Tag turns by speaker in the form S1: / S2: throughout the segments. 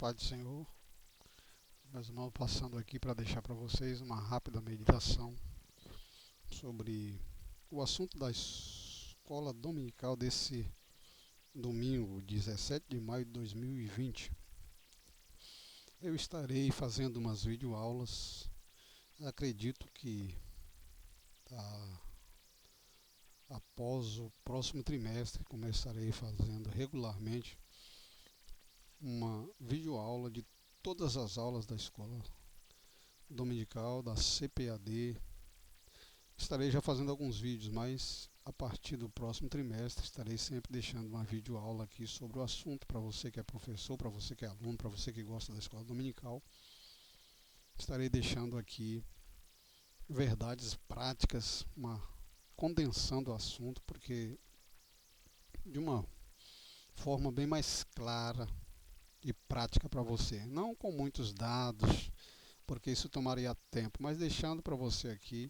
S1: Paz do Senhor, meus irmãos, passando aqui para deixar para vocês uma rápida meditação sobre o assunto da escola dominical desse domingo, 17 de maio de 2020. Eu estarei fazendo umas videoaulas, acredito que após o próximo trimestre começarei fazendo regularmente uma videoaula de todas as aulas da escola dominical, da CPAD. Estarei já fazendo alguns vídeos, mas a partir do próximo trimestre estarei sempre deixando uma videoaula aqui sobre o assunto para você que é professor, para você que é aluno, para você que gosta da escola dominical. Estarei deixando aqui verdades práticas, condensando o assunto, porque de uma forma bem mais clara e prática para você, não com muitos dados, porque isso tomaria tempo, mas deixando para você aqui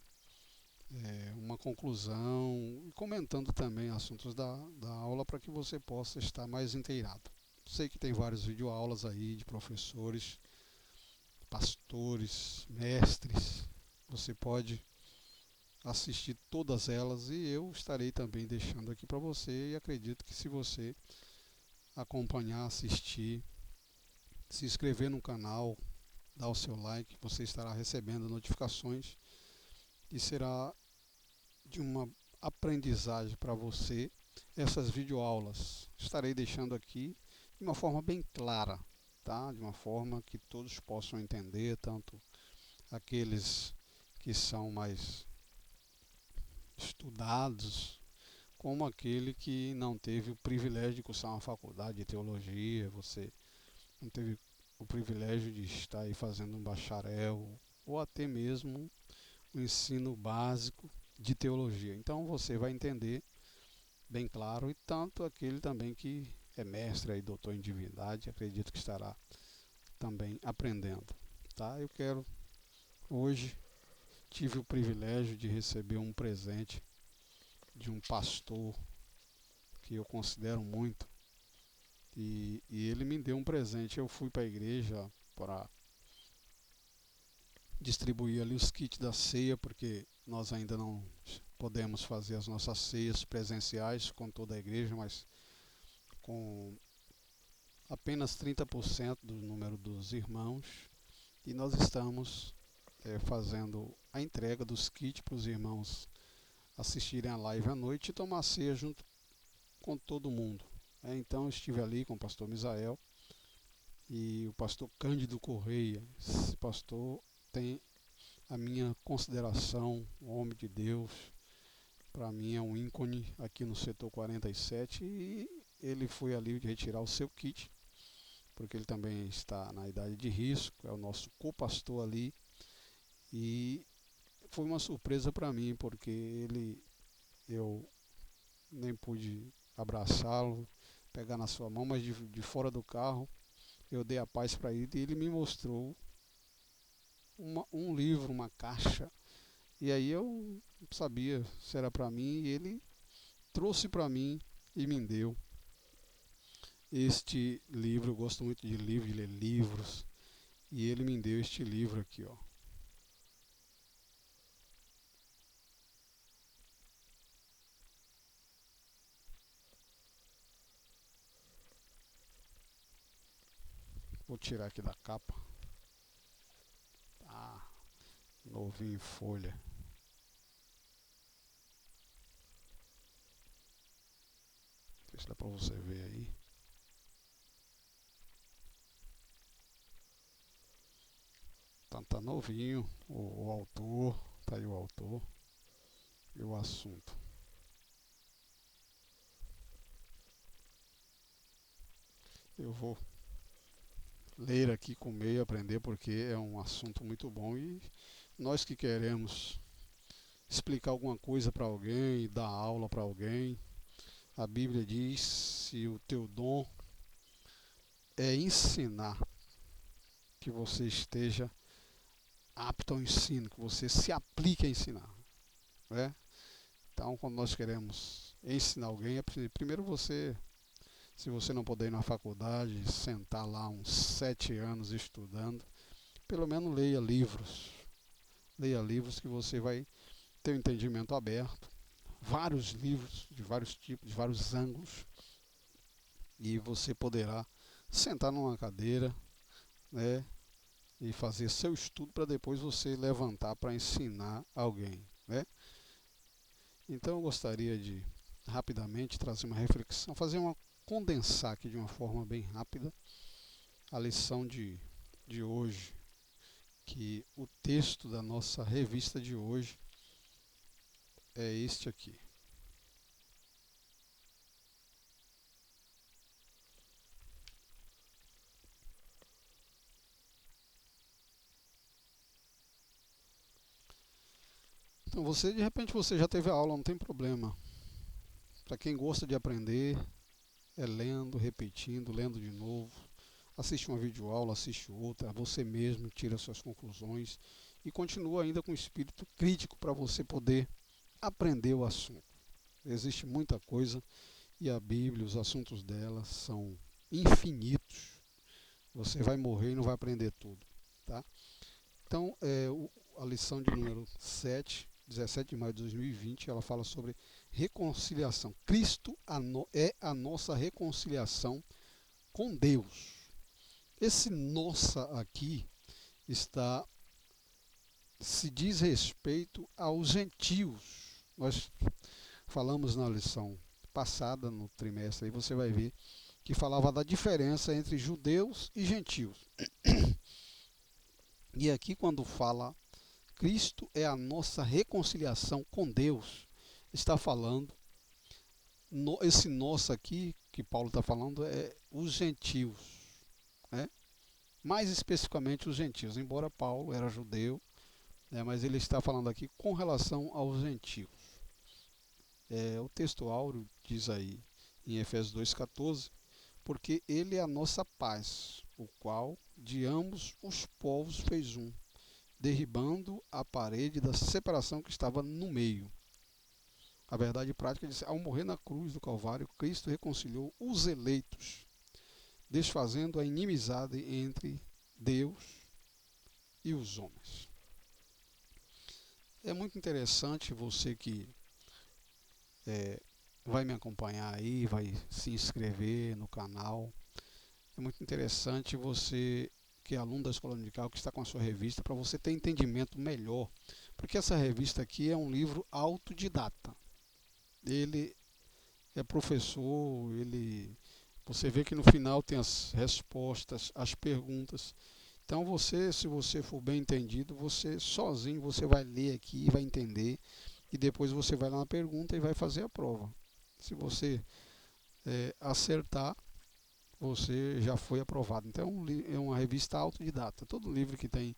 S1: uma conclusão e comentando também assuntos da aula para que você possa estar mais inteirado. Sei que tem vários videoaulas aí de professores, pastores, mestres. Você pode assistir todas elas e eu estarei também deixando aqui para você, e acredito que se você acompanhar, assistir, se inscrever no canal, dar o seu like, você estará recebendo notificações e será de uma aprendizagem para você essas videoaulas. Estarei deixando aqui de uma forma bem clara, tá? De uma forma que todos possam entender, tanto aqueles que são mais estudados, como aquele que não teve o privilégio de cursar uma faculdade de teologia, você não teve o privilégio de estar aí fazendo um bacharel, ou até mesmo o ensino básico de teologia. Então você vai entender bem claro, e tanto aquele também que é mestre e doutor em divindade, acredito que estará também aprendendo. Tá? Hoje tive o privilégio de receber um presente de um pastor que eu considero muito, e ele me deu um presente. Eu fui para a igreja para distribuir ali os kits da ceia, porque nós ainda não podemos fazer as nossas ceias presenciais com toda a igreja, mas com apenas 30% do número dos irmãos, e nós estamos fazendo a entrega dos kits para os irmãos assistirem a live à noite e tomar ceia junto com todo mundo. Então eu estive ali com o pastor Misael e o pastor Cândido Correia. Esse pastor tem a minha consideração, um homem de Deus, para mim é um ícone aqui no setor 47, e ele foi ali retirar o seu kit, porque ele também está na idade de risco, é o nosso co-pastor ali, e foi uma surpresa para mim, porque eu nem pude abraçá-lo, pegar na sua mão, mas de fora do carro eu dei a paz para ele, e ele me mostrou um livro, uma caixa, e aí eu não sabia se era para mim, e ele trouxe para mim e me deu este livro. Eu gosto muito de livro, de ler livros, e ele me deu este livro aqui, ó. Vou tirar aqui da capa. Ah, novinho em folha. Não sei se dá para você ver aí. Tá novinho o autor, tá aí o autor e o assunto. Eu vou ler aqui com meio, aprender, porque é um assunto muito bom, e nós que queremos explicar alguma coisa para alguém, dar aula para alguém, a Bíblia diz: se o teu dom é ensinar, que você esteja apto ao ensino, que você se aplique a ensinar, né? Então, quando nós queremos ensinar alguém, primeiro você Se você não puder ir na faculdade, sentar lá uns 7 anos estudando, pelo menos leia livros. Leia livros que você vai ter um entendimento aberto. Vários livros de vários tipos, de vários ângulos. E você poderá sentar numa cadeira, né, e fazer seu estudo para depois você levantar para ensinar alguém, né? Então eu gostaria de rapidamente trazer uma reflexão, fazer uma condensar aqui de uma forma bem rápida a lição de hoje, que o texto da nossa revista de hoje é este aqui. Então você, de repente você já teve a aula, não tem problema. Para quem gosta de aprender, é lendo, repetindo, lendo de novo. Assiste uma videoaula, assiste outra, você mesmo tira suas conclusões e continua ainda com espírito crítico para você poder aprender o assunto. Existe muita coisa e a Bíblia, os assuntos dela são infinitos. Você vai morrer e não vai aprender tudo, tá? Então, a lição de número 7, 17 de maio de 2020, ela fala sobre reconciliação. Cristo é a nossa reconciliação com Deus. Esse nossa aqui está se diz respeito aos gentios. Nós falamos na lição passada, no trimestre, aí você vai ver que falava da diferença entre judeus e gentios. E aqui quando fala Cristo é a nossa reconciliação com Deus, está falando, esse nosso aqui, que Paulo está falando, é os gentios, né? Mais especificamente os gentios, embora Paulo era judeu, né, mas ele está falando aqui com relação aos gentios. O texto áureo diz aí, em Efésios 2,14, porque ele é a nossa paz, o qual de ambos os povos fez um, derribando a parede da separação que estava no meio. A verdade prática diz: ao morrer na cruz do Calvário, Cristo reconciliou os eleitos, desfazendo a inimizade entre Deus e os homens. É muito interessante você que vai me acompanhar aí, vai se inscrever no canal. É muito interessante você que é aluno da Escola Dominical, que está com a sua revista, para você ter entendimento melhor. Porque essa revista aqui é um livro autodidata. Ele é professor, você vê que no final tem as respostas, as perguntas. Então você, se você for bem entendido, você sozinho você vai ler aqui, vai entender e depois você vai lá na pergunta e vai fazer a prova. Se você acertar, você já foi aprovado. Então é uma revista autodidata. Todo livro que tem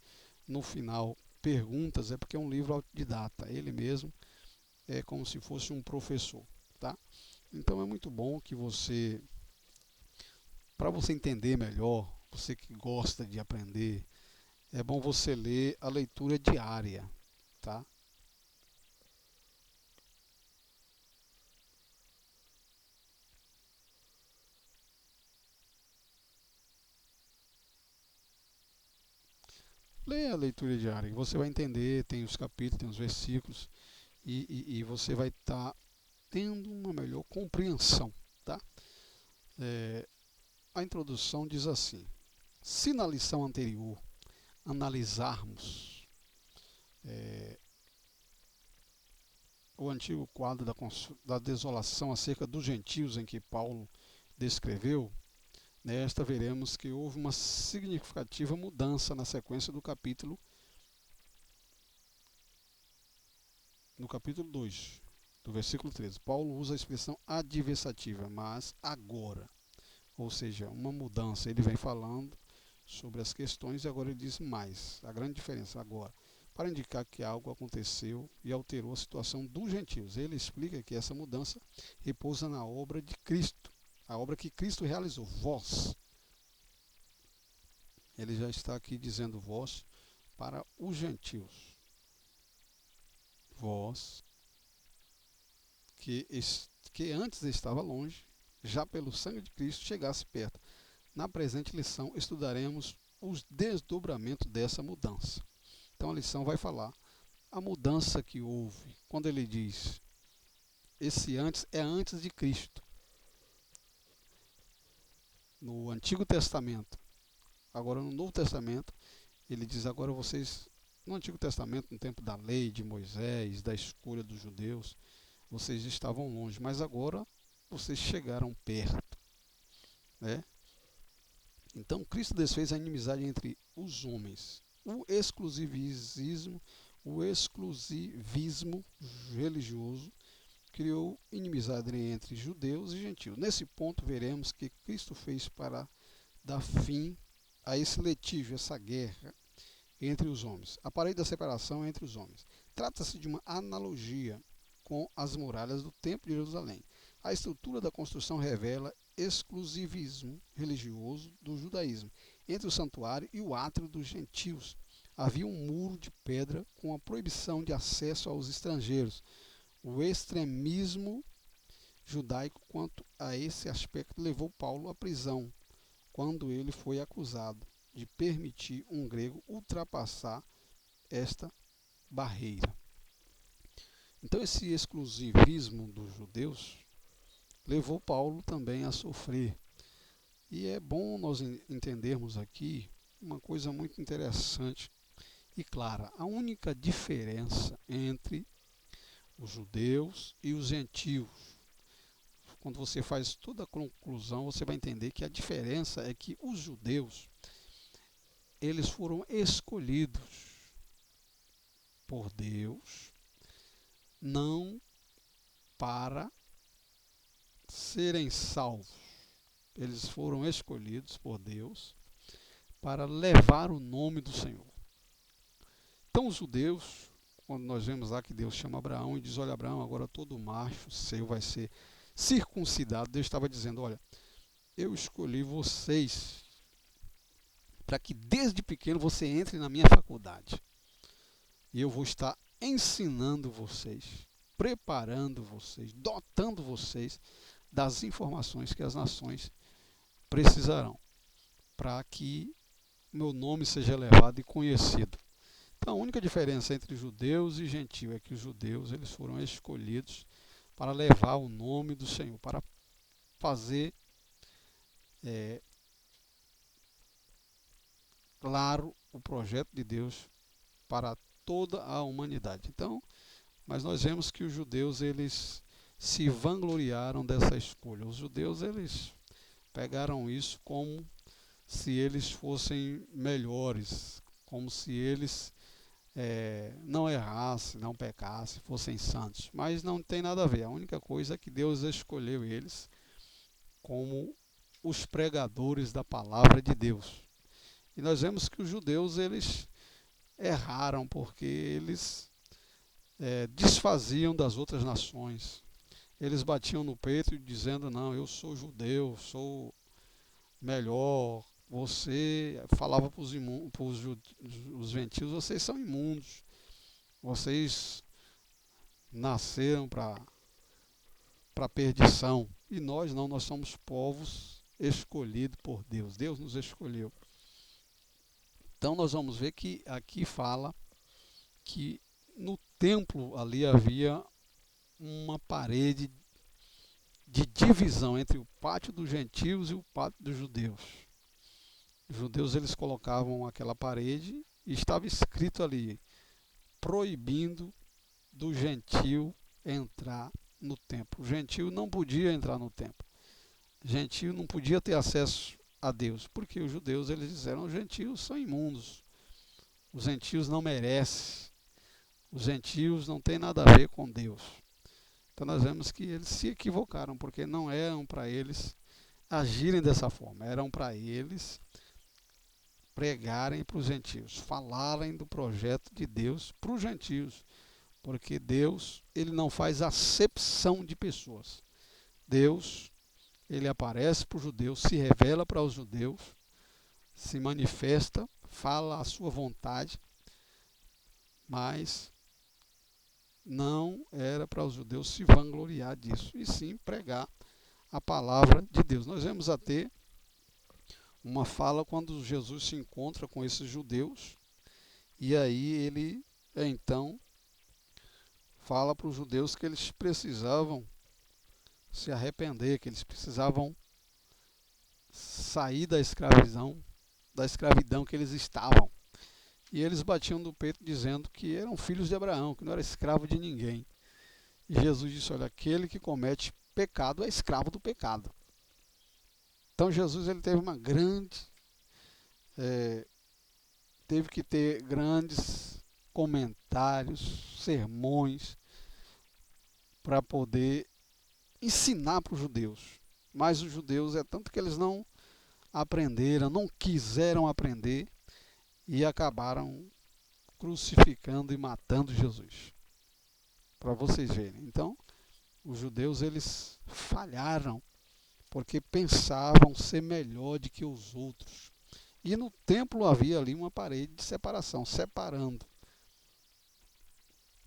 S1: no final perguntas é porque é um livro autodidata. Ele mesmo é como se fosse um professor, tá? Então é muito bom que você, para você entender melhor, você que gosta de aprender, é bom você ler a leitura diária, tá? Leia a leitura diária, você vai entender, tem os capítulos, tem os versículos, e você vai estar tendo uma melhor compreensão, tá? A introdução diz assim: se na lição anterior analisarmos o antigo quadro da desolação acerca dos gentios em que Paulo descreveu, nesta veremos que houve uma significativa mudança na sequência do capítulo, no capítulo 2, do versículo 13. Paulo usa a expressão adversativa, mas agora, ou seja, uma mudança. Ele vem falando sobre as questões e agora ele diz mais. A grande diferença agora, para indicar que algo aconteceu e alterou a situação dos gentios. Ele explica que essa mudança repousa na obra de Cristo, a obra que Cristo realizou. Vós. Ele já está aqui dizendo vós para os gentios. Vós, que antes estava longe, já pelo sangue de Cristo, chegasse perto. Na presente lição, estudaremos os desdobramentos dessa mudança. Então a lição vai falar a mudança que houve quando ele diz esse antes é antes de Cristo. No Antigo Testamento. Agora no Novo Testamento, ele diz agora vocês, no Antigo Testamento, no tempo da lei de Moisés, da escolha dos judeus, vocês estavam longe, mas agora vocês chegaram perto, né? Então Cristo desfez a inimizade entre os homens. O exclusivismo religioso criou inimizade entre judeus e gentios. Nesse ponto veremos que Cristo fez para dar fim a esse litígio, essa guerra entre os homens. A parede da separação entre os homens. Trata-se de uma analogia com as muralhas do Templo de Jerusalém. A estrutura da construção revela exclusivismo religioso do judaísmo entre o santuário e o átrio dos gentios. Havia um muro de pedra com a proibição de acesso aos estrangeiros. O extremismo judaico quanto a esse aspecto levou Paulo à prisão, quando ele foi acusado de permitir um grego ultrapassar esta barreira. Então esse exclusivismo dos judeus levou Paulo também a sofrer. E é bom nós entendermos aqui uma coisa muito interessante e clara. A única diferença entre os judeus e os gentios, quando você faz toda a conclusão, você vai entender que a diferença é que os judeus, eles foram escolhidos por Deus, não para serem salvos. Eles foram escolhidos por Deus para levar o nome do Senhor. Então os judeus, quando nós vemos lá que Deus chama Abraão e diz, olha Abraão, agora todo macho seu vai ser circuncidado. Deus estava dizendo, olha, eu escolhi vocês para que desde pequeno você entre na minha faculdade. E eu vou estar ensinando vocês, preparando vocês, dotando vocês das informações que as nações precisarão para que meu nome seja elevado e conhecido. Então a única diferença entre judeus e gentios é que os judeus eles foram escolhidos para levar o nome do Senhor, para fazer claro o projeto de Deus para toda a humanidade. Então, mas nós vemos que os judeus eles se vangloriaram dessa escolha. Os judeus eles pegaram isso como se eles fossem melhores, como se eles não errassem, não pecassem, fossem santos. Mas não tem nada a ver. A única coisa é que Deus escolheu eles como os pregadores da palavra de Deus. E nós vemos que os judeus eles erraram porque eles desfaziam das outras nações. Eles batiam no peito dizendo, não, eu sou judeu, sou melhor. Você falava para os gentios, vocês são imundos. Vocês nasceram para perdição. E nós não, nós somos povos escolhidos por Deus. Deus nos escolheu. Então nós vamos ver que aqui fala que no templo ali havia uma parede de divisão entre o pátio dos gentios e o pátio dos judeus. Os judeus eles colocavam aquela parede e estava escrito ali, proibindo do gentio entrar no templo. O gentio não podia entrar no templo. O gentio não podia ter acesso a Deus, porque os judeus eles disseram, os gentios são imundos. Os gentios não merecem. Os gentios não têm nada a ver com Deus. Então nós vemos que eles se equivocaram, porque não eram para eles agirem dessa forma, eram para eles pregarem para os gentios, falarem do projeto de Deus para os gentios, porque Deus ele não faz acepção de pessoas. Deus ele aparece para os judeus, se revela para os judeus, se manifesta, fala a sua vontade, mas não era para os judeus se vangloriar disso, e sim pregar a palavra de Deus. Nós vemos até uma fala quando Jesus se encontra com esses judeus, e aí ele então fala para os judeus que eles precisavam se arrepender, que eles precisavam sair da escravidão que eles estavam. E eles batiam no peito dizendo que eram filhos de Abraão, que não era escravo de ninguém. E Jesus disse, olha, aquele que comete pecado é escravo do pecado. Então Jesus ele teve uma grande, teve que ter grandes comentários, sermões, para poder ensinar para os judeus. Mas os judeus é tanto que eles não aprenderam, não quiseram aprender e acabaram crucificando e matando Jesus. Para vocês verem. Então, os judeus eles falharam porque pensavam ser melhor do que os outros. E no templo havia ali uma parede de separação, separando,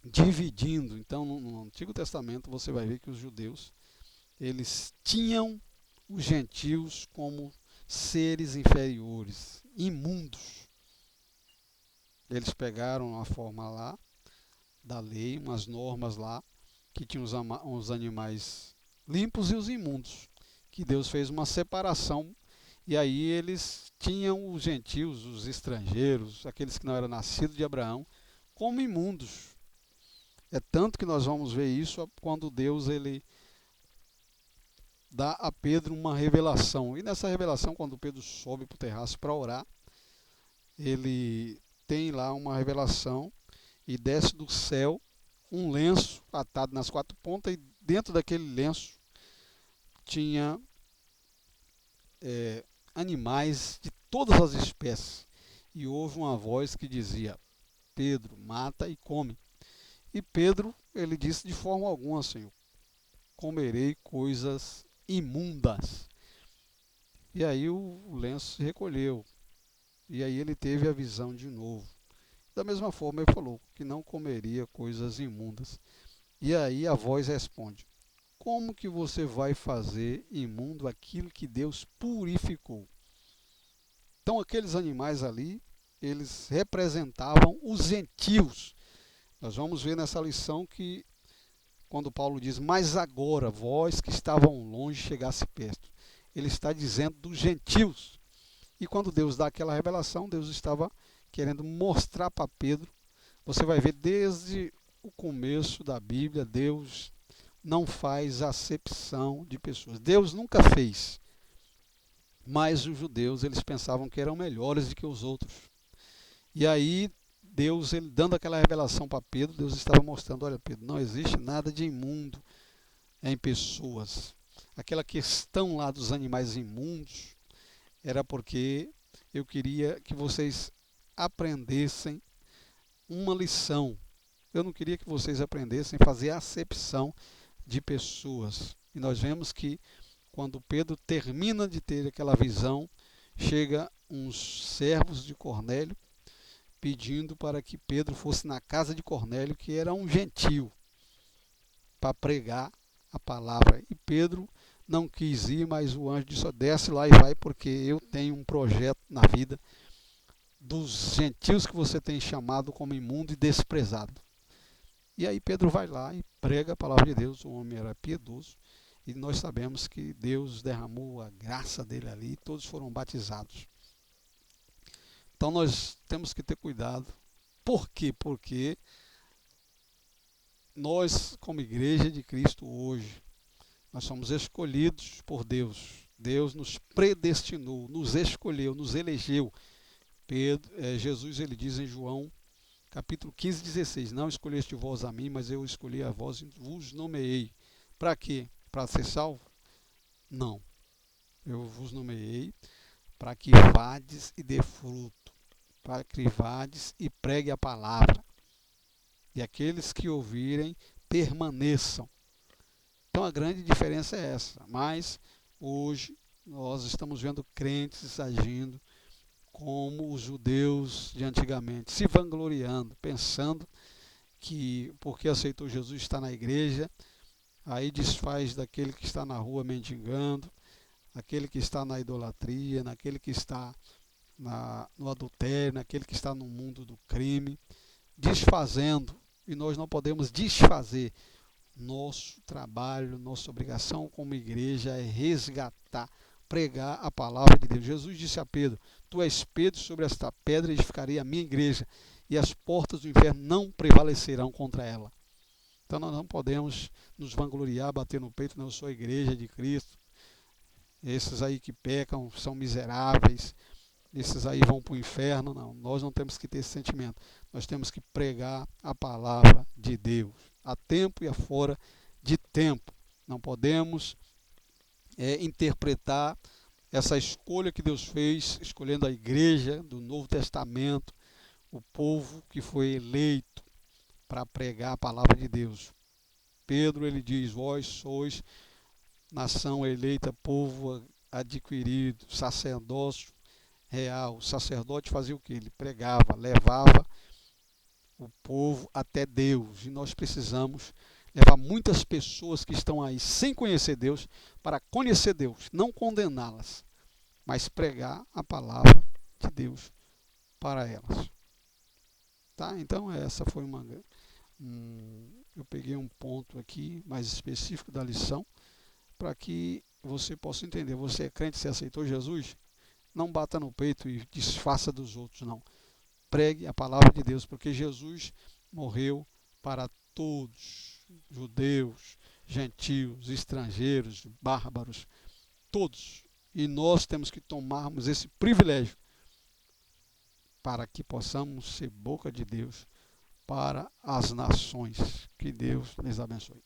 S1: dividindo. Então, no Antigo Testamento você vai ver que os judeus eles tinham os gentios como seres inferiores, imundos. Eles pegaram a forma lá da lei, umas normas lá, que tinham os animais limpos e os imundos, que Deus fez uma separação, e aí eles tinham os gentios, os estrangeiros, aqueles que não eram nascidos de Abraão, como imundos. É tanto que nós vamos ver isso quando Deus ele dá a Pedro uma revelação. E nessa revelação, quando Pedro sobe para o terraço para orar, ele tem lá uma revelação e desce do céu um lenço atado nas quatro pontas, e dentro daquele lenço tinha animais de todas as espécies. E houve uma voz que dizia, Pedro, mata e come. E Pedro, ele disse, de forma alguma, Senhor, comerei coisas imundas. E aí o lenço se recolheu. E aí ele teve a visão de novo. Da mesma forma ele falou que não comeria coisas imundas. E aí a voz responde, como que você vai fazer imundo aquilo que Deus purificou? Então aqueles animais ali, eles representavam os gentios. Nós vamos ver nessa lição que quando Paulo diz, mas agora, vós que estavam longe, chegasse perto. Ele está dizendo dos gentios. E quando Deus dá aquela revelação, Deus estava querendo mostrar para Pedro. Você vai ver desde o começo da Bíblia, Deus não faz acepção de pessoas. Deus nunca fez. Mas os judeus, eles pensavam que eram melhores do que os outros. E aí, Deus, ele dando aquela revelação para Pedro, Deus estava mostrando, olha Pedro, não existe nada de imundo em pessoas. Aquela questão lá dos animais imundos era porque eu queria que vocês aprendessem uma lição. Eu não queria que vocês aprendessem a fazer acepção de pessoas. E nós vemos que quando Pedro termina de ter aquela visão, chega uns servos de Cornélio pedindo para que Pedro fosse na casa de Cornélio, que era um gentio, para pregar a palavra. E Pedro não quis ir, mas o anjo disse, desce lá e vai, porque eu tenho um projeto na vida dos gentios que você tem chamado como imundo e desprezado. E aí Pedro vai lá e prega a palavra de Deus, o homem era piedoso, e nós sabemos que Deus derramou a graça dele ali, e todos foram batizados. Então nós temos que ter cuidado. Por quê? Porque nós, como igreja de Cristo hoje, nós somos escolhidos por Deus. Deus nos predestinou, nos escolheu, nos elegeu. Jesus ele diz em João, capítulo 15, 16, não escolheste vós a mim, mas eu escolhi a vós e vos nomeei. Para quê? Para ser salvo? Não. Eu vos nomeei para que vades e dê fruto, para que vades e pregue a palavra. E aqueles que ouvirem, permaneçam. Então a grande diferença é essa. Mas hoje nós estamos vendo crentes agindo como os judeus de antigamente, se vangloriando, pensando que porque aceitou Jesus está na igreja Aí desfaz daquele que está na rua mendigando, aquele que está na idolatria, naquele que está no adultério, naquele que está no mundo do crime, desfazendo, e nós não podemos desfazer. Nosso trabalho, nossa obrigação como igreja é resgatar, pregar a palavra de Deus. Jesus disse a Pedro: Tu és Pedro, sobre esta pedra edificarei a minha igreja, e as portas do inferno não prevalecerão contra ela. Então nós não podemos nos vangloriar, bater no peito, não, eu sou a igreja de Cristo. Esses aí que pecam são miseráveis, esses aí vão para o inferno. Não, nós não temos que ter esse sentimento. Nós temos que pregar a palavra de Deus, a tempo e a fora de tempo. Não podemos interpretar essa escolha que Deus fez, escolhendo a igreja do Novo Testamento, o povo que foi eleito para pregar a palavra de Deus. Pedro, ele diz: vós sois nação eleita, povo adquirido, sacerdócio real. O sacerdote fazia o que? Ele pregava, levava o povo até Deus. E nós precisamos levar muitas pessoas que estão aí sem conhecer Deus para conhecer Deus, não condená-las, mas pregar a palavra de Deus para elas. Tá? Então essa foi eu peguei um ponto aqui mais específico da lição para que você possa entender. Você é crente, você aceitou Jesus? Não bata no peito e desfaça dos outros, não. Pregue a palavra de Deus, porque Jesus morreu para todos, judeus, gentios, estrangeiros, bárbaros, todos. E nós temos que tomarmos esse privilégio para que possamos ser boca de Deus para as nações. Que Deus les abençoe.